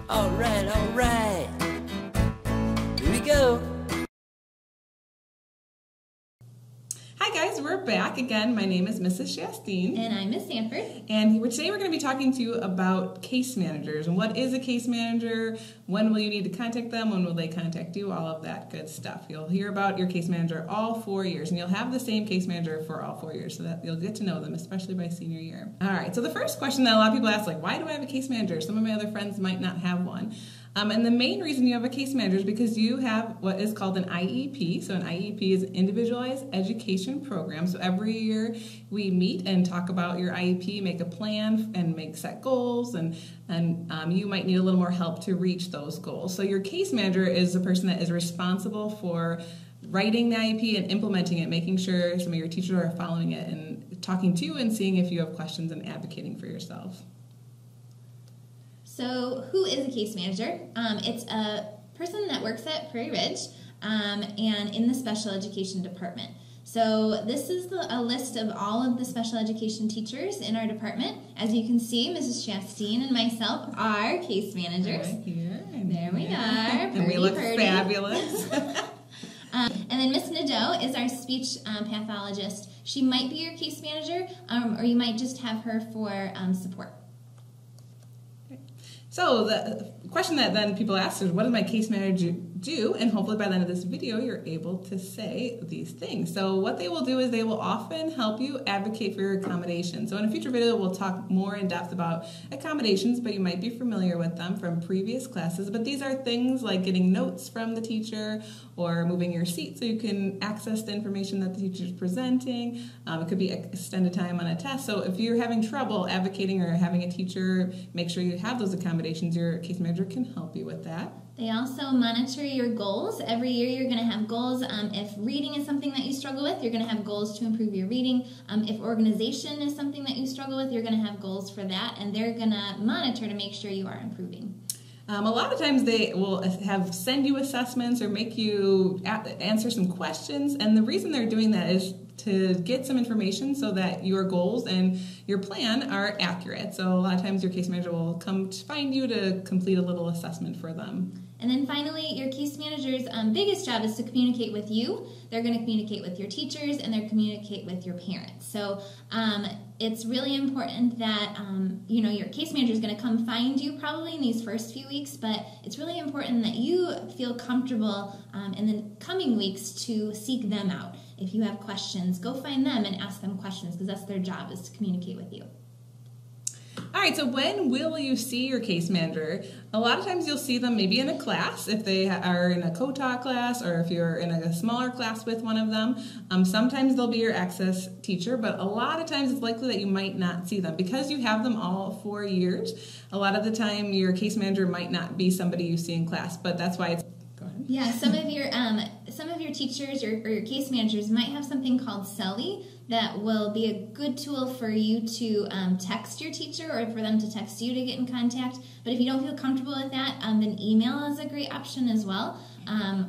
All right. Here we go. Hi guys, we're back again. My name is Mrs. Shastine. And I'm Miss Sanford. And today we're going to be talking to you about case managers. And what is a case manager? When will you need to contact them? When will they contact you? All of that good stuff. You'll hear about your case manager all 4 years. And you'll have the same case manager for all 4 years so that you'll get to know them, especially by senior year. All right, so the first question that a lot of people ask, like, why do I have a case manager? Some of my other friends might not have one. And the main reason you have a case manager is because you have what is called an IEP. So an IEP is an Individualized Education Program. So every year we meet and talk about your IEP, make a plan, and set goals, and you might need a little more help to reach those goals. So your case manager is the person that is responsible for writing the IEP and implementing it, making sure some of your teachers are following it and talking to you and seeing if you have questions and advocating for yourself. So who is a case manager? It's a person that works at Prairie Ridge and in the special education department. So this is a list of all of the special education teachers in our department. As you can see, Mrs. Chastain and myself are case managers. Right here. There we are. And we look fabulous. And then Miss Nadeau is our speech pathologist. She might be your case manager, or you might just have her for support. So the question that then people ask is, what does my case manager do? And hopefully by the end of this video, you're able to say these things. So what they will do is they will often help you advocate for your accommodations. So in a future video, we'll talk more in depth about accommodations, but you might be familiar with them from previous classes. But these are things like getting notes from the teacher or moving your seat so you can access the information that the teacher is presenting. It could be extended time on a test. So if you're having trouble advocating or having a teacher make sure you have those accommodations, your case manager can help you with that. They also monitor your goals. Every year you're going to have goals. If reading is something that you struggle with, you're going to have goals to improve your reading. If organization is something that you struggle with, you're going to have goals for that, and they're going to monitor to make sure you are improving. A lot of times they will send you assessments or make you answer some questions, and the reason they're doing that is to get some information so that your goals and your plan are accurate. So a lot of times your case manager will come to find you to complete a little assessment for them. And then finally, your case manager's biggest job is to communicate with you. They're going to communicate with your teachers, and they're communicate with your parents. So it's really important that your case manager is going to come find you probably in these first few weeks, but it's really important that you feel comfortable in the coming weeks to seek them out. If you have questions, go find them and ask them questions, because that's their job, is to communicate with you. All right, so when will you see your case manager? A lot of times you'll see them maybe in a class, if they are in a co-taught class, or if you're in a smaller class with one of them. Sometimes they'll be your access teacher, but a lot of times it's likely that you might not see them. Because you have them all 4 years, a lot of the time your case manager might not be somebody you see in class, but that's why it's... Go ahead. Yeah, some of your teachers or your case managers might have something called CELI that will be a good tool for you to text your teacher, or for them to text you to get in contact. But if you don't feel comfortable with that, then email is a great option as well.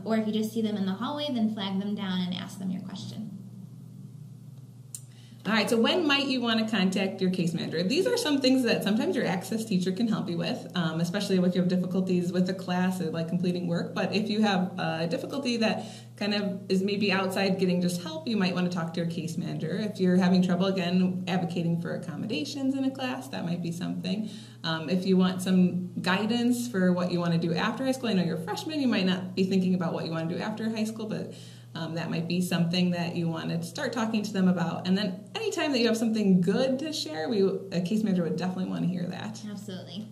Or if you just see them in the hallway, then flag them down and ask them your question. All right, so when might you want to contact your case manager? These are some things that sometimes your access teacher can help you with, especially if you have difficulties with a class or like completing work. But if you have a difficulty that kind of is maybe outside getting just help, you might want to talk to your case manager. If you're having trouble, again, advocating for accommodations in a class, that might be something. If you want some guidance for what you want to do after high school, I know you're a freshman, you might not be thinking about what you want to do after high school, but that might be something that you want to start talking to them about. And then anytime that you have something good to share, a case manager would definitely want to hear that. Absolutely.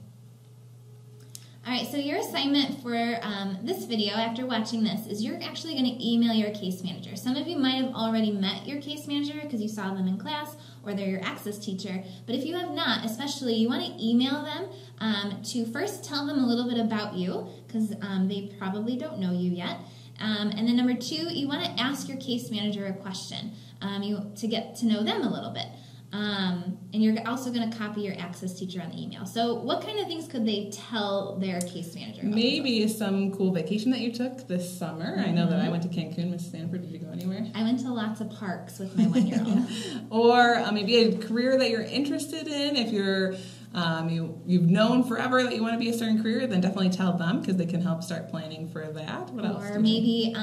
All right, so your assignment for this video, after watching this, is you're actually going to email your case manager. Some of you might have already met your case manager because you saw them in class, or they're your access teacher. But if you have not, especially, you want to email them to first tell them a little bit about you, because they probably don't know you yet. And then number 2, you want to ask your case manager a question to get to know them a little bit. And you're also going to copy your access teacher on the email. So what kind of things could they tell their case manager about? Maybe some cool vacation that you took this summer. I know that I went to Cancun. Miss Sanford, did you go anywhere? I went to lots of parks with my 1-year-old. Or maybe a career that you're interested in. If you're you've known forever that you want to be a certain career, then definitely tell them because they can help start planning for that. What else? Or maybe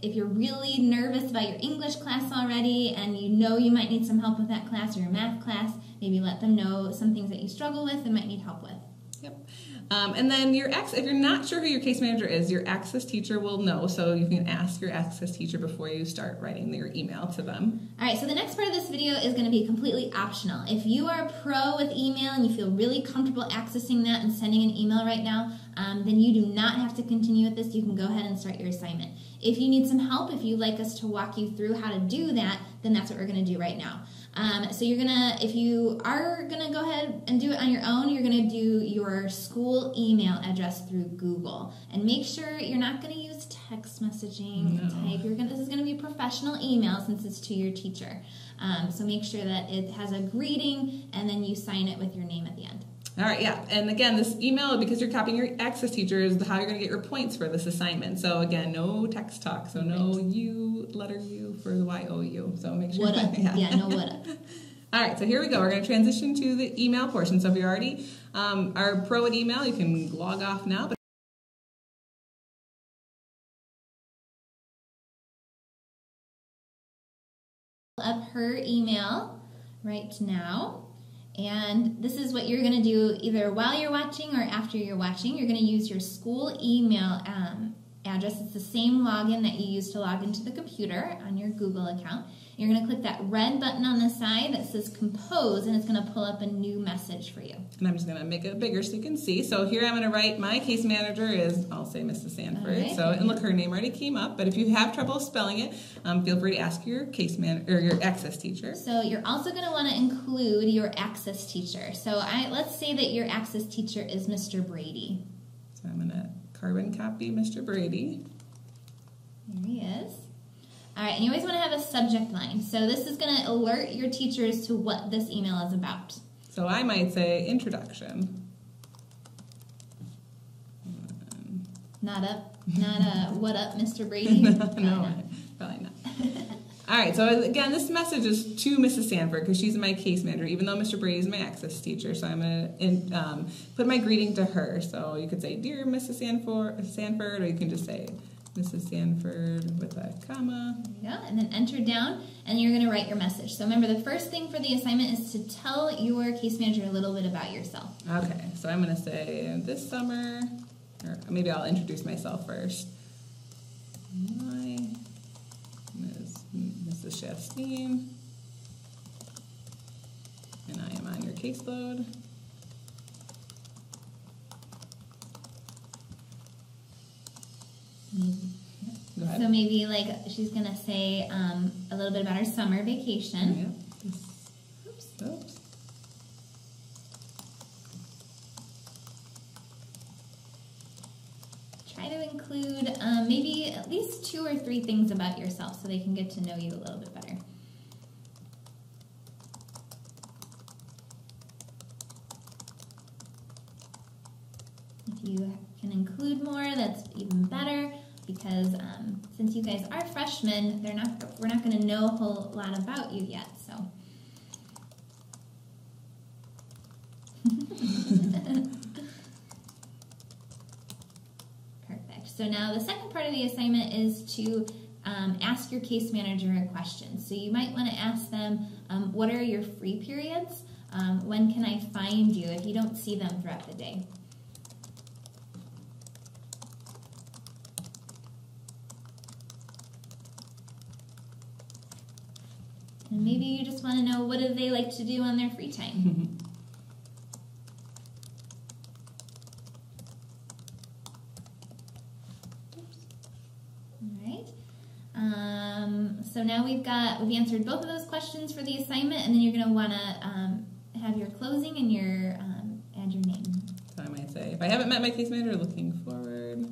if you're really nervous about your English class already and you know you might need some help with that class or your math class, maybe let them know some things that you struggle with and might need help with. Yep. And then if you're not sure who your case manager is, your Access teacher will know, so you can ask your Access teacher before you start writing your email to them. All right, so the next part of this video is going to be completely optional. If you are a pro with email and you feel really comfortable accessing that and sending an email right now, then you do not have to continue with this. You can go ahead and start your assignment. If you need some help, if you'd like us to walk you through how to do that, then that's what we're going to do right now. So if you are going to go ahead and do it on your own, you're going to do your school email address through Google. And make sure you're not going to use text messaging type. This is going to be professional email since it's to your teacher. So make sure that it has a greeting and then you sign it with your name at the end. All right, yeah. And again, this email, because you're copying your Access teacher, is how you're going to get your points for this assignment. So again, no text talk. So no letter U for the Y-O-U. So make sure. What up? Yeah, no what up. All right, so here we go. We're going to transition to the email portion. So if you already are pro at email, you can log off now. But up her email right now. And this is what you're going to do either while you're watching or after you're watching. You're going to use your school email address. It's the same login that you use to log into the computer on your Google account. You're going to click that red button on the side that says Compose, and it's going to pull up a new message for you. And I'm just going to make it bigger so you can see. So here I'm going to write my case manager is, I'll say Mrs. Sanford. Right. So, and look, her name already came up. But if you have trouble spelling it, feel free to ask your case manager or your Access teacher. So you're also going to want to include your Access teacher. So let's say that your Access teacher is Mr. Brady. So I'm going to carbon copy Mr. Brady. There he is. All right, and you always want to have a subject line. So this is going to alert your teachers to what this email is about. So I might say introduction. Not what up, Mr. Brady? No, probably not. All right, so again, this message is to Mrs. Sanford because she's my case manager, even though Mr. Brady is my Access teacher. So I'm going to put my greeting to her. So you could say, Dear Mrs. Sanford, or you can just say, Mrs. Sanford with a comma. Yeah, and then enter down, and you're going to write your message. So remember, the first thing for the assignment is to tell your case manager a little bit about yourself. Okay, so I'm going to say, this summer, or maybe I'll introduce myself first. My name is Mrs. Shastine, and I am on your caseload. Go ahead. So maybe like she's going to say a little bit about her summer vacation. Yeah. Oops. Try to include maybe at least 2 or 3 things about yourself so they can get to know you a little bit better. If you can include more, that's even better. Because since you guys are freshmen, we're not going to know a whole lot about you yet. So, perfect. So now the second part of the assignment is to ask your case manager a question. So you might want to ask them, what are your free periods? When can I find you if you don't see them throughout the day? And maybe you just want to know, what do they like to do on their free time? All right. So now we've answered both of those questions for the assignment, and then you're going to want to have your closing and your add your name. So I might say, if I haven't met my case manager, looking forward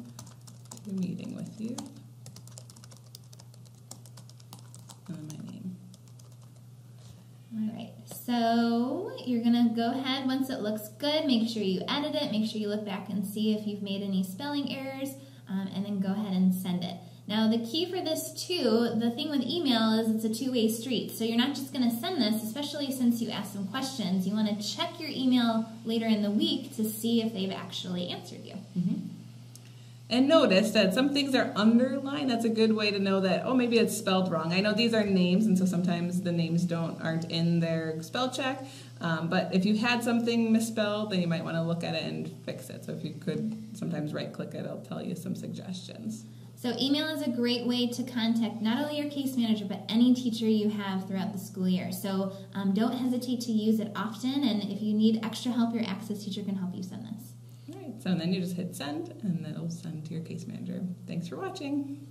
to meeting with you. Alright, so you're going to go ahead, once it looks good, make sure you edit it, make sure you look back and see if you've made any spelling errors, and then go ahead and send it. Now, the key for this too, the thing with email is it's a two-way street. So you're not just going to send this, especially since you asked some questions. You want to check your email later in the week to see if they've actually answered you. And notice that some things are underlined. That's a good way to know that, oh, maybe it's spelled wrong. I know these are names, and so sometimes the names aren't in their spell check. But if you had something misspelled, then you might want to look at it and fix it. So if you could sometimes right-click it, it'll tell you some suggestions. So email is a great way to contact not only your case manager, but any teacher you have throughout the school year. So don't hesitate to use it often, and if you need extra help, your Access teacher can help you send this. All right, so then you just hit send, and it'll send to your case manager. Thanks for watching.